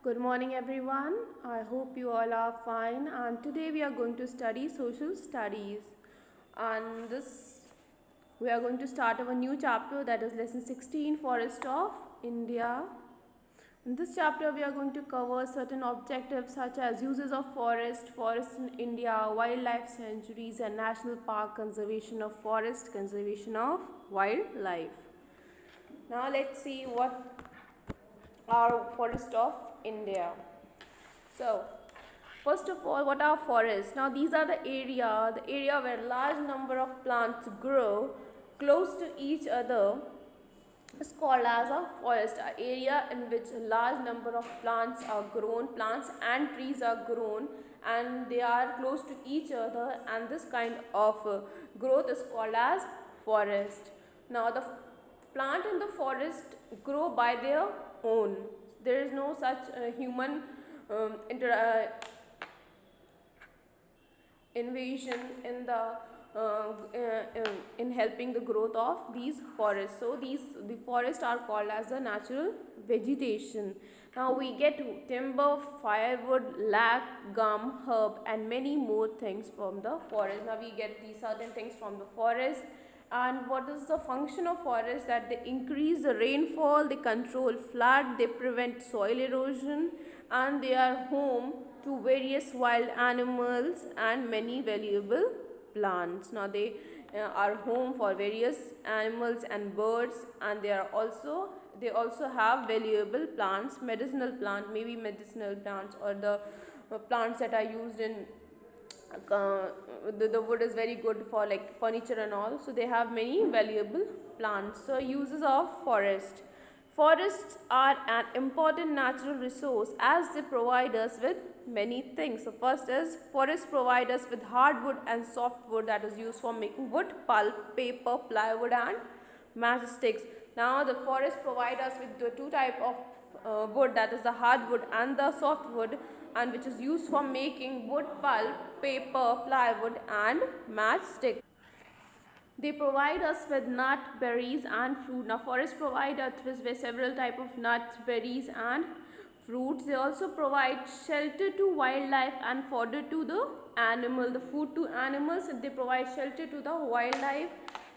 Good morning everyone. I hope you all are fine, and today we are going to study social studies, and this we are going to start our new chapter, that is lesson 16, Forest of India. In this chapter we are going to cover certain objectives such as uses of forests in India, wildlife sanctuaries and national park, conservation of forest, conservation of wildlife. Now let's see what are forests of India. So, first of all, what are forests? Now, these are the area where large number of plants grow close to each other is called as a forest. An area in which a large number of plants are grown, plants and trees are grown, and they are close to each other, and this kind of growth is called as forest. Now, the plant in the forest grow by their own. There is no such human invasion in the in helping the growth of these forests. So the forests are called as the natural vegetation. Now we get timber, firewood, lac, gum, herb and many more things from the forest. Now we get these certain things from the forest. And what is the function of forests? That they increase the rainfall, they control flood, they prevent soil erosion, and they are home to various wild animals and many valuable plants. Now they are home for various animals and birds, and they also have valuable plants, medicinal plant, maybe medicinal plants, or the plants that are used in the wood is very good for like furniture and all. So they have many valuable plants. So uses of forests are an important natural resource as they provide us with many things. So first is, forests provide us with hardwood and softwood that is used for making wood, pulp, paper, plywood and matchsticks. Now the forests provide us with the two type of wood, that is the hardwood and the softwood, and which is used for making wood, pulp, paper, plywood and matchstick. They provide us with nut, berries and fruit. Now forests provide us with several type of nuts, berries and fruits. They also provide shelter to wildlife and fodder to the animal, the food to animals. They provide shelter to the wildlife.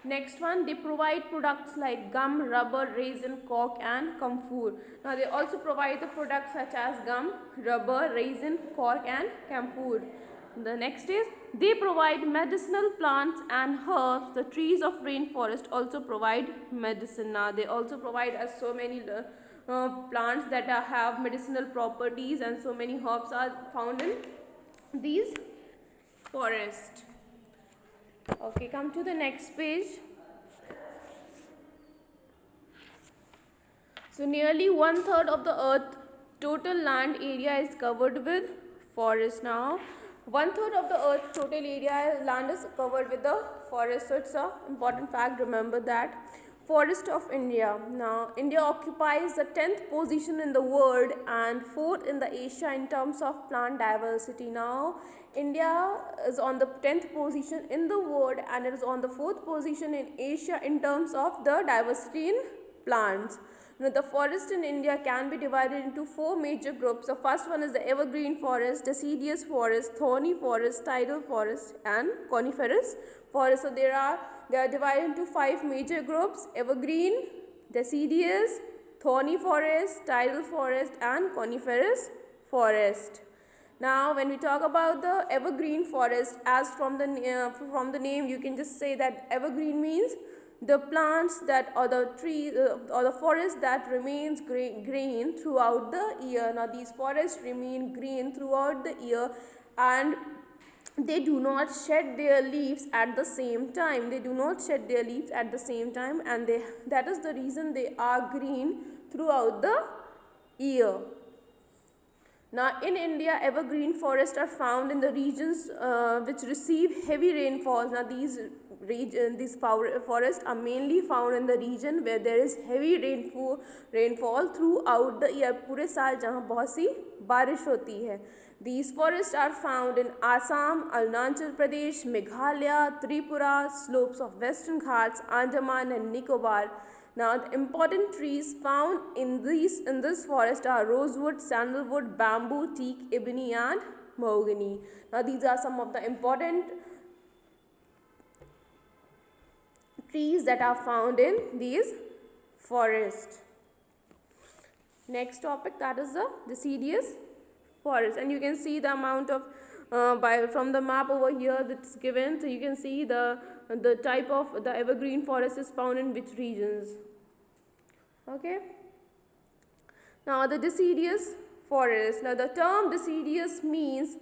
Next one, they provide products like gum, rubber, resin, cork and camphor. Now they also provide the products such as gum, rubber, resin, cork and camphor. The next is, they provide medicinal plants and herbs. The trees of rainforest also provide medicine. Now they also provide us so many plants that have medicinal properties, and so many herbs are found in these forests. Okay, come to the next page. So nearly 1/3 of the earth total land area is covered with forest. Now 1/3 of the earth total area land is covered with the forest. So it's a important fact, remember that. Forest of India. Now India occupies the 10th position in the world and 4th in the Asia in terms of plant diversity. Now India is on the 10th position in the world, and it is on the 4th position in Asia in terms of the diversity in plants. Now, the forest in India can be divided into 4 major groups. The first one is the evergreen forest, deciduous forest, thorny forest, tidal forest and coniferous forest. So they are divided into 5 major groups: evergreen, deciduous, thorny forest, tidal forest and coniferous forest. Now when we talk about the evergreen forest, as from the name you can just say that evergreen means the plants that, or the tree or the forest that remains green throughout the year. Now these forests remain green throughout the year, and they do not shed their leaves at the same time. And that is the reason they are green throughout the year. Now in India, evergreen forests are found in the regions which receive heavy rainfalls. Now these forests are mainly found in the region where there is heavy rainfall throughout the year. पूरे साल जहाँ बहुत सी बारिश होती है. These forests are found in Assam, Arunachal Pradesh, Meghalaya, Tripura, slopes of Western Ghats, Andaman and Nicobar. Now the important trees found in this forest are rosewood, sandalwood, bamboo, teak, ebony and mahogany. Now these are some of the important trees that are found in these forests. Next topic, that is the deciduous forest, and you can see the amount of from the map over here that's given, so you can see the type of the evergreen forest is found in which regions. Okay. Now the deciduous forest. Now the term deciduous means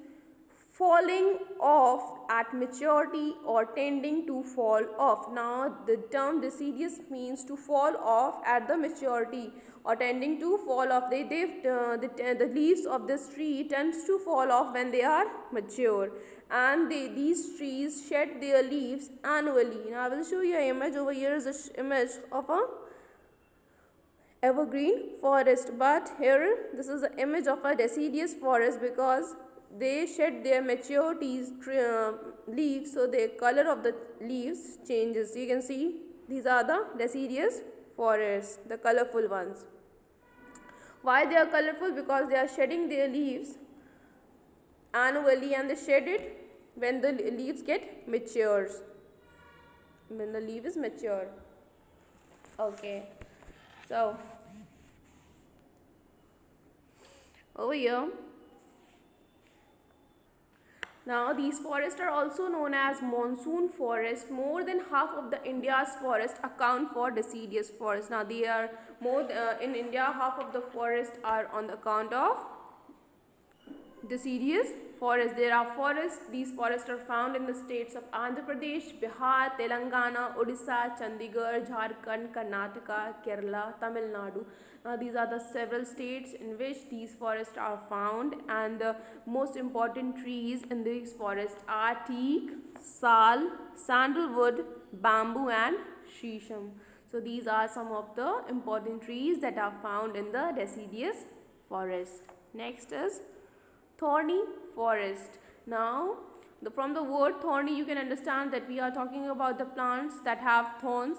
falling off at maturity or tending to fall off. Now the term deciduous means to fall off at the maturity or tending to fall off. The leaves of this tree tends to fall off when they are mature, and these trees shed their leaves annually. Now I will show you an image. Over here is an image of a evergreen forest, but here this is the image of a deciduous forest because they shed their mature leaves, so the color of the leaves changes. You can see these are the deciduous forests, the colorful ones. Why they are colorful? Because they are shedding their leaves annually, and they shed it when the leaves get matures, when the leaf is mature. Okay, so over here, now these forests are also known as monsoon forest. More than half of the India's forest account for deciduous forest. Now they are in India, half of the forests are on the account of deciduous forest. There are forests. These forests are found in the states of Andhra Pradesh, Bihar, Telangana, Odisha, Chandigarh, Jharkhand, Karnataka, Kerala, Tamil Nadu. These are the several states in which these forests are found, and the most important trees in these forests are teak, sal, sandalwood, bamboo and shisham. So these are some of the important trees that are found in the deciduous forest. Next is thorny forest. Now from the word thorny you can understand that we are talking about the plants that have thorns,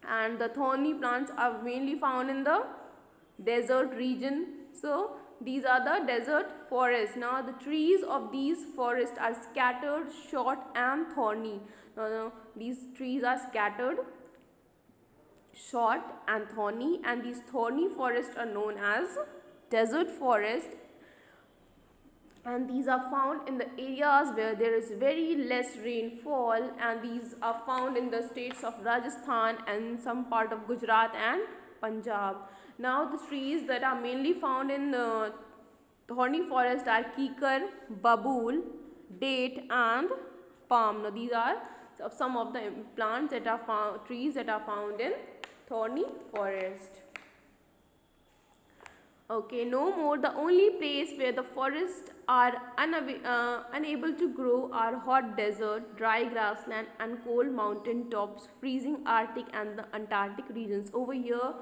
and the thorny plants are mainly found in the desert region. So these are the desert forests. Now the trees of these forests are scattered, short and thorny. Now these trees are scattered, short and thorny, and these thorny forests are known as desert forest, and these are found in the areas where there is very less rainfall, and these are found in the states of Rajasthan and some part of Gujarat and Punjab. Now the trees that are mainly found in the thorny forest are kikar, babool, date and palm. Now these are some of the plants that are found, trees that are found in thorny forest. Okay, no more. The only place where the forests are unable to grow are hot desert, dry grassland and cold mountain tops, freezing Arctic and the Antarctic regions. Over here,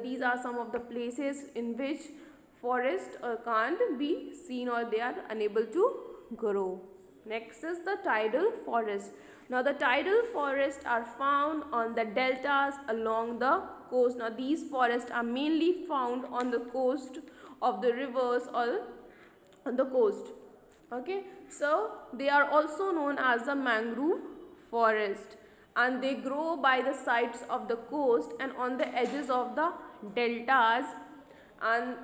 these are some of the places in which forest can't be seen, or they are unable to grow. Next is the tidal forest. Now the tidal forests are found on the deltas along the coast. Now these forests are mainly found on the coast of the rivers or on the coast. Okay, so they are also known as the mangrove forest, and they grow by the sides of the coast and on the edges of the deltas, and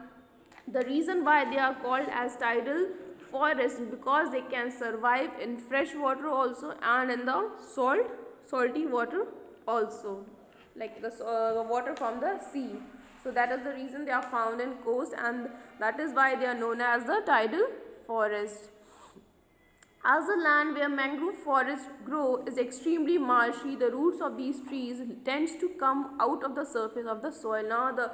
the reason why they are called as tidal forests because they can survive in fresh water also and in the salty water also, like the water from the sea. So that is the reason they are found in coast, and that is why they are known as the tidal forest. As the land where mangrove forests grow is extremely marshy, the roots of these trees tends to come out of the surface of the soil. Now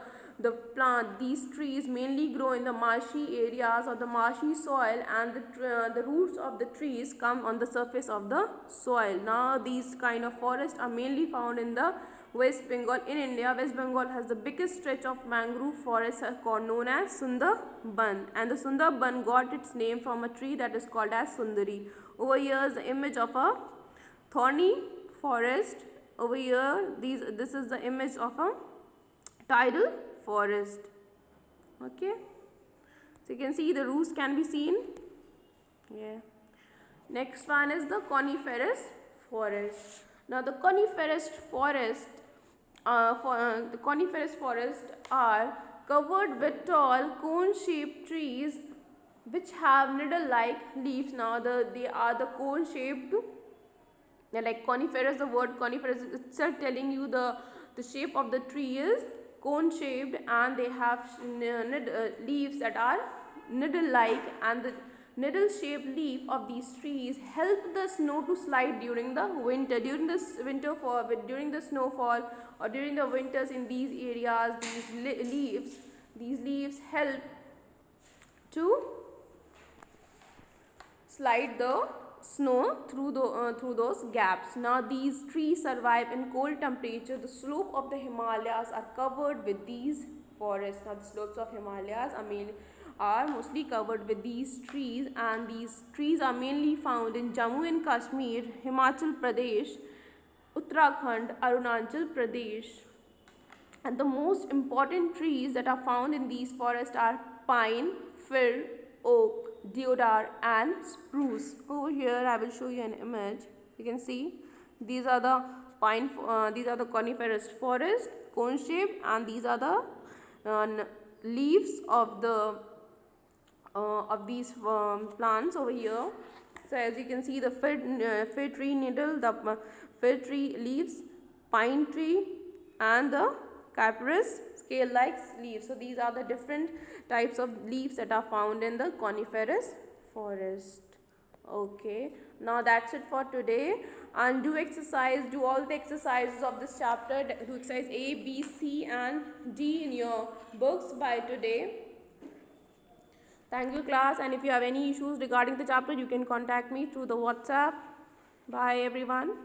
these trees mainly grow in the marshy areas or the marshy soil, and the roots of the trees come on the surface of the soil. Now these kind of forests are mainly found in the West Bengal. In India, West Bengal has the biggest stretch of mangrove forests known as Sundarban, and the Sundarban got its name from a tree that is called as Sundari. Over here is the image of a thorny forest over here, this is the image of a tidal forest. Okay, so you can see the roots can be seen. Yeah. Next one is the coniferous forest. Now the coniferous forest, the coniferous forest are covered with tall cone-shaped trees which have needle-like leaves. Now they are the cone-shaped. Like coniferous, the word coniferous itself telling you the shape of the tree is cone shaped, and they have leaves that are needle like, and the needle shaped leaf of these trees help the snow to slide during the winter, during the snowfall or during the winters in these areas. These leaves help to slide the snow through those gaps. Now these trees survive in cold temperature. The slope of the Himalayas are covered with these forests. Now the slopes of Himalayas are mostly covered with these trees, and these trees are mainly found in Jammu and Kashmir, Himachal Pradesh, Uttarakhand, Arunachal Pradesh. And the most important trees that are found in these forests are pine, fir, oak, deodar and spruce. Over here I will show you an image. You can see these are the these are the coniferous forest, cone shaped, and these are the leaves of these plants over here. So as you can see, the fir tree needle, the fir tree leaves, pine tree, and the cypress scale like leaves. So these are the different types of leaves that are found in the coniferous forest. Okay, now that's it for today, and do all the exercises of this chapter. Do exercise A, B, C and D in your books by today. Thank you class, and if you have any issues regarding the chapter, you can contact me through the WhatsApp. Bye everyone.